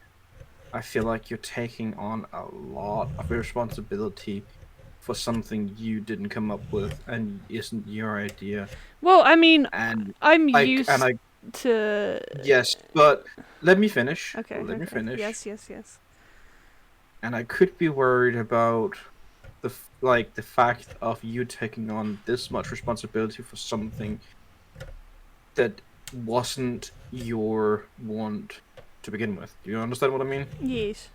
I feel like you're taking on a lot of responsibility for something you didn't come up with and isn't your idea. Well, I mean, And I'm used to... Yes, but let me finish. Okay. Let me finish. Yes. And I could be worried about the fact of you taking on this much responsibility for something that wasn't your want to begin with. Do you understand what I mean? Yes.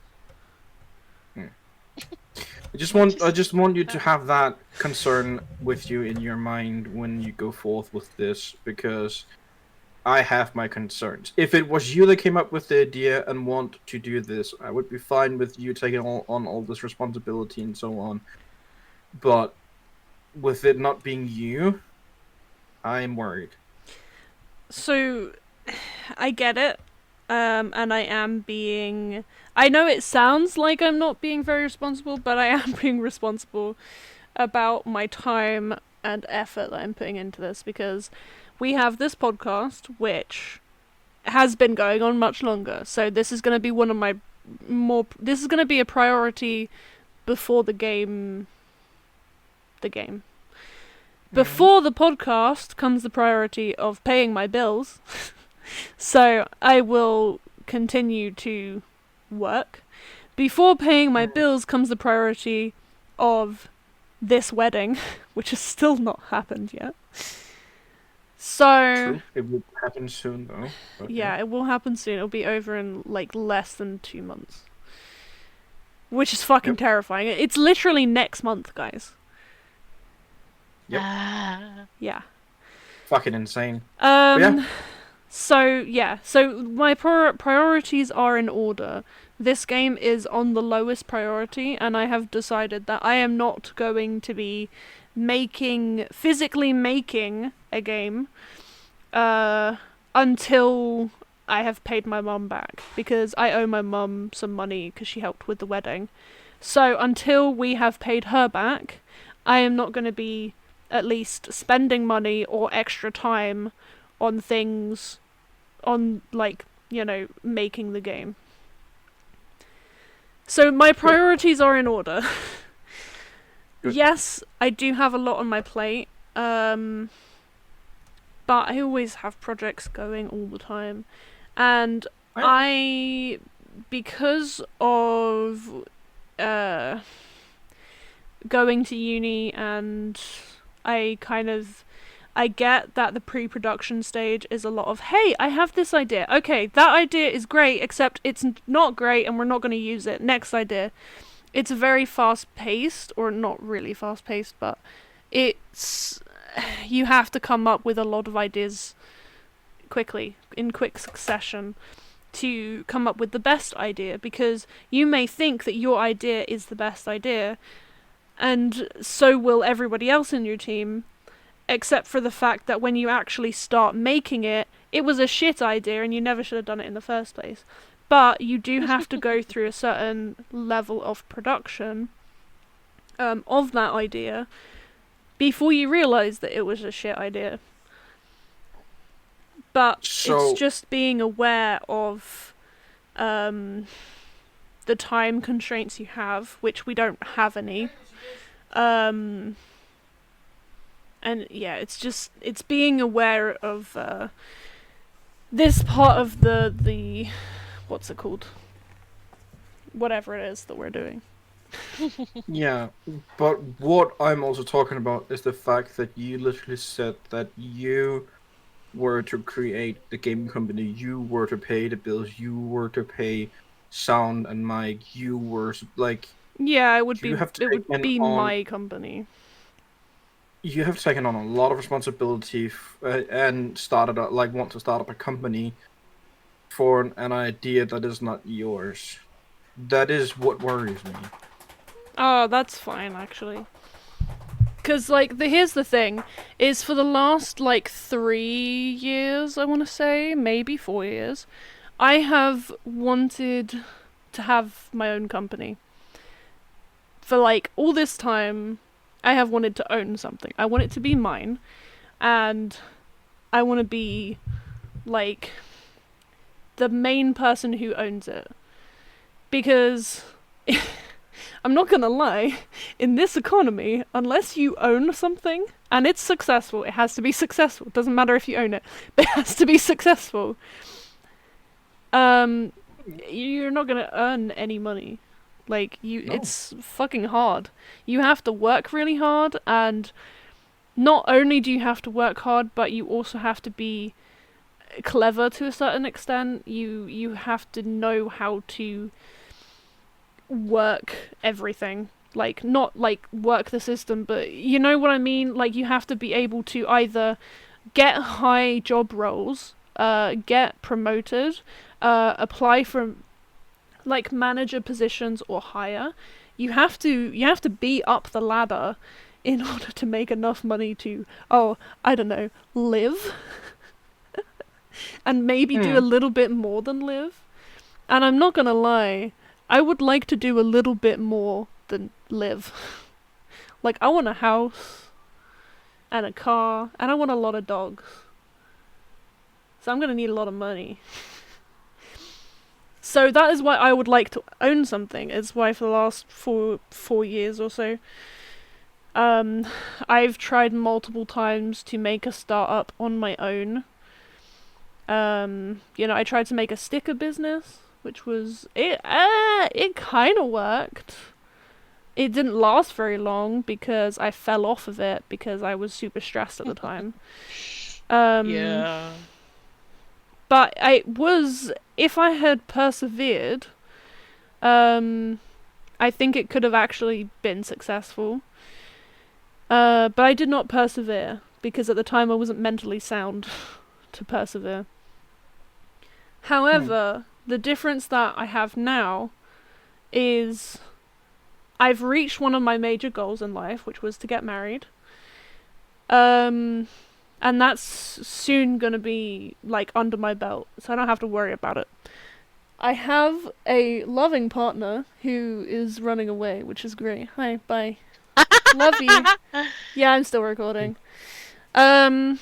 I just want you to have that concern with you in your mind when you go forth with this, because I have my concerns. If it was you that came up with the idea and want to do this, I would be fine with you taking on all this responsibility and so on. But with it not being you, I'm worried. So, I get it, and I am being... I know it sounds like I'm not being very responsible, but I am being responsible about my time and effort that I'm putting into this, because we have this podcast, which has been going on much longer, so this is going to be one of my more... This is going to be a priority before the game... Before the podcast comes the priority of paying my bills. So I will continue to work. Before paying my bills comes the priority of this wedding, which has still not happened yet. So True. It will happen soon, though. But yeah, it will happen soon. It'll be over in like less than 2 months. which is fucking Yep. terrifying. It's literally next month, guys. Yep. Yeah. Fucking insane. Yeah. So my priorities are in order. This game is on the lowest priority, and I have decided that I am not going to be physically making a game until I have paid my mum back, because I owe my mum some money because she helped with the wedding. So until we have paid her back, I am not going to be at least spending money or extra time on things, on, like, you know, making the game. So my priorities are in order. Good. Yes, I do have a lot on my plate, but I always have projects going all the time. And because of going to uni, and I get that the pre-production stage is a lot of, hey, I have this idea. Okay, that idea is great, except it's not great and we're not going to use it. Next idea. It's very fast-paced, or not really fast-paced, but you have to come up with a lot of ideas quickly, in quick succession, to come up with the best idea, because you may think that your idea is the best idea, and so will everybody else in your team, except for the fact that when you actually start making it, it was a shit idea and you never should have done it in the first place. But you do have to go through a certain level of production of that idea before you realise that it was a shit idea. But So- it's just being aware of the time constraints you have, which we don't have any. And yeah, it's being aware of this part of the what's it called? Whatever it is that we're doing. Yeah, but what I'm also talking about is the fact that you literally said that you were to create the game company, you were to pay the bills, you were to pay sound and mic, you were like, Yeah, it would You be have to it would take be on- my company. you have taken on a lot of responsibility and want to start up a company for an idea that is not yours. That is what worries me. Oh, that's fine, actually. Because, like, here's the thing, is for the last, like, 3 years, I want to say, maybe 4 years, I have wanted to have my own company. For, like, all this time, I have wanted to own something. I want it to be mine, and I want to be, like, the main person who owns it. Because I'm not gonna lie, in this economy, unless you own something and it's successful, it has to be successful. It doesn't matter if you own it, but it has to be successful. You're not gonna earn any money. Like, No. it's fucking hard. You have to work really hard, and not only do you have to work hard, but you also have to be clever to a certain extent. You have to know how to work everything. Like, not like work the system, but you know what I mean? Like, you have to be able to either get high job roles, get promoted, apply for like manager positions or higher. You have to be up the ladder in order to make enough money to, I don't know, live. And maybe do a little bit more than live. And I'm not gonna lie, I would like to do a little bit more than live. Like, I want a house and a car, and I want a lot of dogs. So I'm gonna need a lot of money. So that is why I would like to own something. It's why for the last four years or so, I've tried multiple times to make a startup on my own. I tried to make a sticker business, which was it kind of worked. It didn't last very long because I fell off of it because I was super stressed at the time. Yeah. But if I had persevered, I think it could have actually been successful. But I did not persevere, because at the time I wasn't mentally sound to persevere. However, the difference that I have now is I've reached one of my major goals in life, which was to get married. And that's soon gonna be, like, under my belt, so I don't have to worry about it. I have a loving partner who is running away, which is great. Hi, bye. Love you. Yeah, I'm still recording. And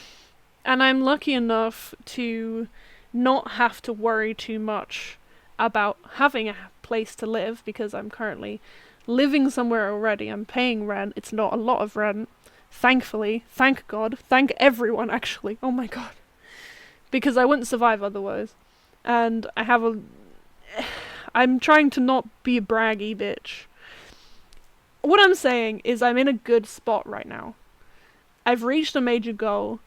I'm lucky enough to not have to worry too much about having a place to live, because I'm currently living somewhere already. I'm paying rent. It's not a lot of rent. Thankfully. Thank God. Thank everyone, actually. Oh my God. Because I wouldn't survive otherwise. And I'm trying to not be a braggy bitch. What I'm saying is I'm in a good spot right now. I've reached a major goal.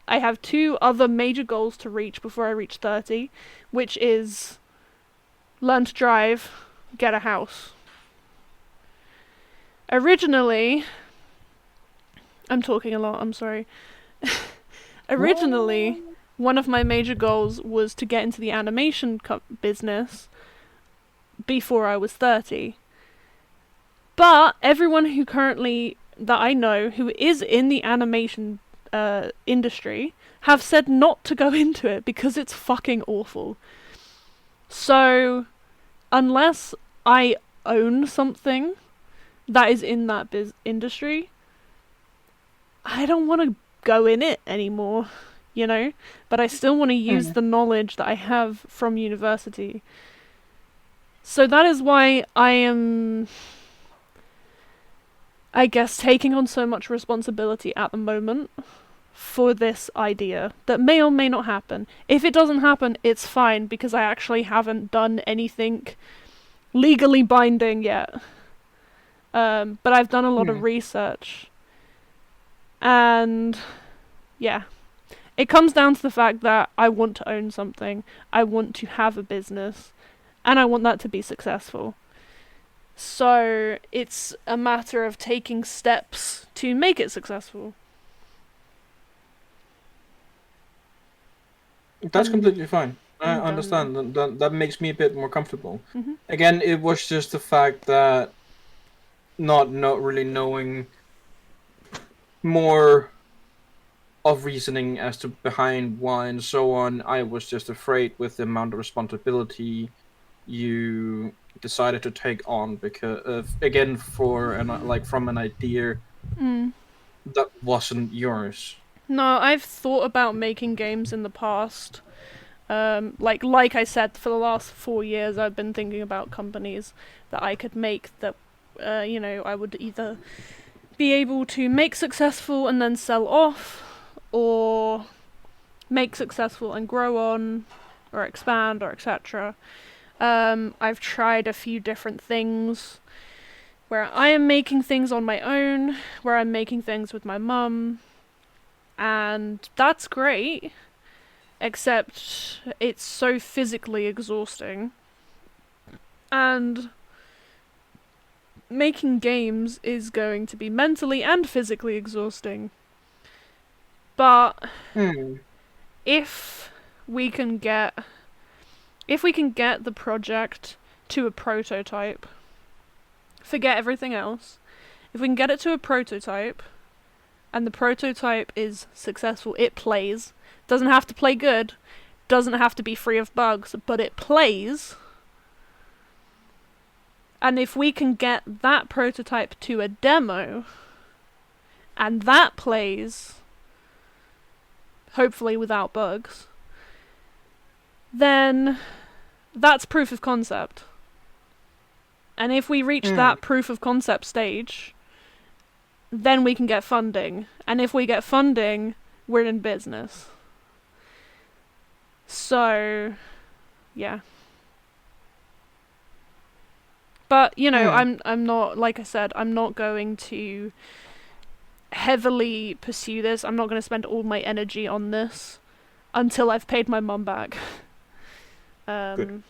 I have 2 other major goals to reach before I reach 30, which is learn to drive, get a house. Originally, I'm talking a lot, I'm sorry. Originally, one of my major goals was to get into the animation business before I was 30. But everyone who currently, that I know, who is in the animation industry, have said not to go into it because it's fucking awful. So, unless I own something that is in that industry, I don't want to go in it anymore, you know? But I still want to use the knowledge that I have from university. So that is why I am, I guess, taking on so much responsibility at the moment for this idea that may or may not happen. If it doesn't happen, it's fine, because I actually haven't done anything legally binding yet. But I've done a lot of research. And yeah, it comes down to the fact that I want to own something, I want to have a business, and I want that to be successful. So it's a matter of taking steps to make it successful. That's completely fine. I I'm done understand. That makes me a bit more comfortable. Mhm. Again, it was just the fact that not really knowing more of reasoning as to behind why and so on. I was just afraid with the amount of responsibility you decided to take on, because again, from an idea that wasn't yours. No, I've thought about making games in the past. Like I said, for the last 4 years, I've been thinking about companies that I could make that, I would either be able to make successful and then sell off, or make successful and grow on, or expand, or etc. I've tried a few different things, where I am making things on my own, where I'm making things with my mum, and that's great, except it's so physically exhausting. And making games is going to be mentally and physically exhausting. But if we can get the project to a prototype, forget everything else. If we can get it to a prototype, and the prototype is successful, it plays. Doesn't have to play good, doesn't have to be free of bugs, but it plays. And if we can get that prototype to a demo, and that plays, hopefully without bugs, then that's proof of concept. And if we reach that proof of concept stage, then we can get funding. And if we get funding, we're in business. So, yeah. But, I'm not, like I said, I'm not going to heavily pursue this. I'm not going to spend all my energy on this until I've paid my mum back. Good.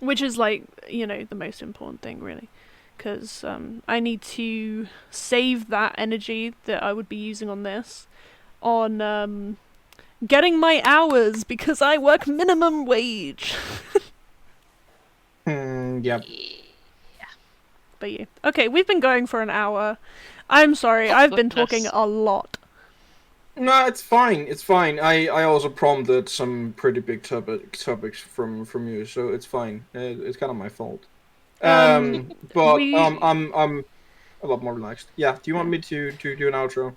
which is like, you know, the most important thing really, because I need to save that energy that I would be using on this on getting my hours, because I work minimum wage. Yep. But yeah. Okay, we've been going for an hour. I'm sorry, Oh, I've been talking goodness. a lot. No, it's fine. It's fine. I also prompted some pretty big topics from you, so it's fine. It's kind of my fault. But we- I'm a lot more relaxed. Yeah. Do you want me to do an outro?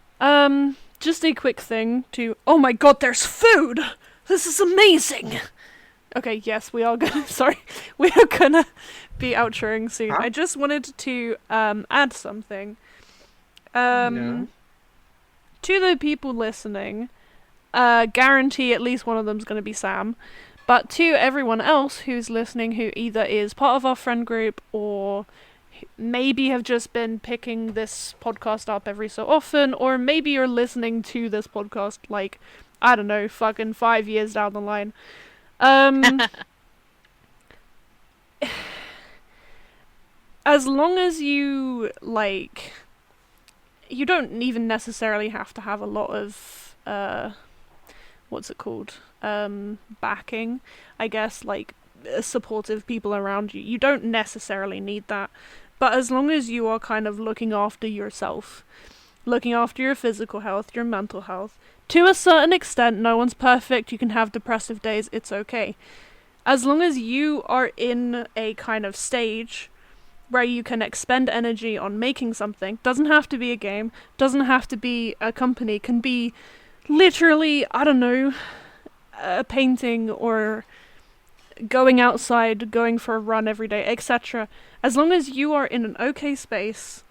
Just a quick thing to. Oh my god, there's food! This is amazing! Okay, yes, we are gonna. Sorry, we are gonna be outroing soon. Huh? I just wanted to add something. Yeah. To the people listening, guarantee at least one of them's gonna be Sam. But to everyone else who's listening, who either is part of our friend group or maybe have just been picking this podcast up every so often, or maybe you're listening to this podcast like, I don't know, fucking 5 years down the line. As long as you, like, you don't even necessarily have to have a lot of, what's it called? Backing, I guess, like, supportive people around you. You don't necessarily need that. But as long as you are kind of looking after yourself, looking after your physical health, your mental health, to a certain extent, no one's perfect, you can have depressive days, it's okay. As long as you are in a kind of stage where you can expend energy on making something, doesn't have to be a game, doesn't have to be a company, can be literally, I don't know, a painting or going outside, going for a run every day, etc. As long as you are in an okay space,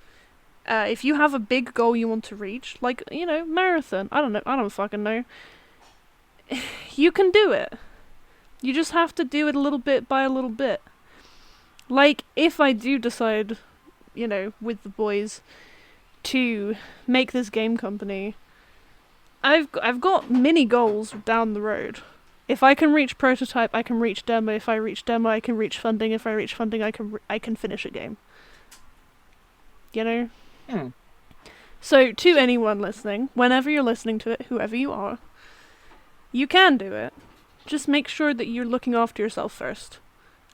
if you have a big goal you want to reach, like, you know, marathon, I don't fucking know, you can do it. You just have to do it a little bit by a little bit. Like, if I do decide, you know, with the boys, to make this game company, I've got mini goals down the road. If I can reach prototype, I can reach demo. If I reach demo, I can reach funding. If I reach funding, I can finish a game. You know? Hmm. So, to anyone listening, whenever you're listening to it, whoever you are, you can do it. Just make sure that you're looking after yourself first.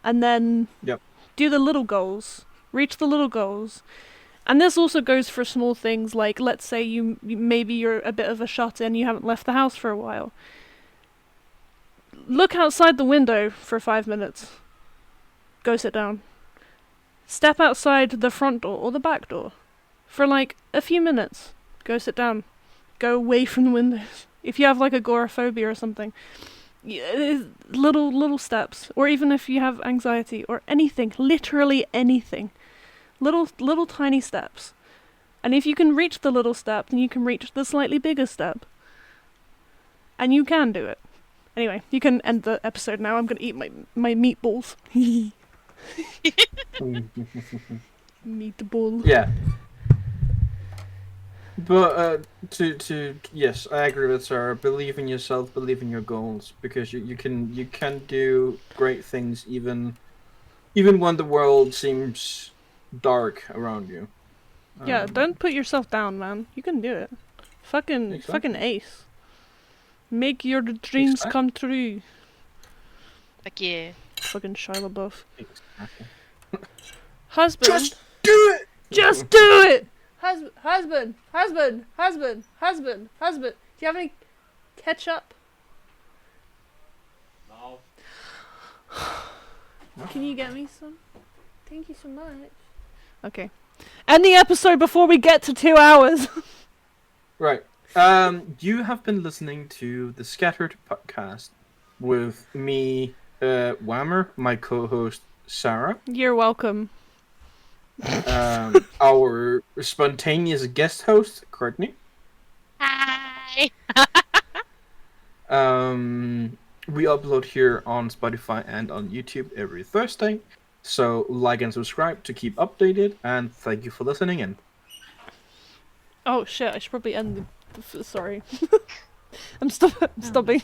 And then do the little goals. Reach the little goals. And this also goes for small things like, let's say maybe you're a bit of a shut-in, you haven't left the house for a while. Look outside the window for 5 minutes. Go sit down. Step outside the front door or the back door for like a few minutes. Go sit down. Go away from the windows. If you have like agoraphobia or something, little steps. Or even if you have anxiety or anything, literally anything. Little tiny steps. And if you can reach the little step, then you can reach the slightly bigger step. And you can do it. Anyway, you can end the episode now. I'm gonna eat my meatballs. Meatball. Yeah. But yes, I agree with Sarah. Believe in yourself, believe in your goals, because you can do great things even when the world seems dark around you. Yeah, don't put yourself down, man. You can do it. Fucking ace. Make your dreams come true. Like, yeah. Fucking Shia LaBeouf. Exactly. Husband. Just do it. Just do it. Husband. Do you have any ketchup? No. Can you get me some? Thank you so much. Okay. End the episode before we get to 2 hours. Right. You have been listening to the Scattered podcast with me, Whammer, my co-host Sarah, You're welcome. our spontaneous guest host Courtney. Hi. We upload here on Spotify and on YouTube every Thursday, so like and subscribe to keep updated. And thank you for listening in. Oh shit! I should probably end the. Sorry. I'm stopping.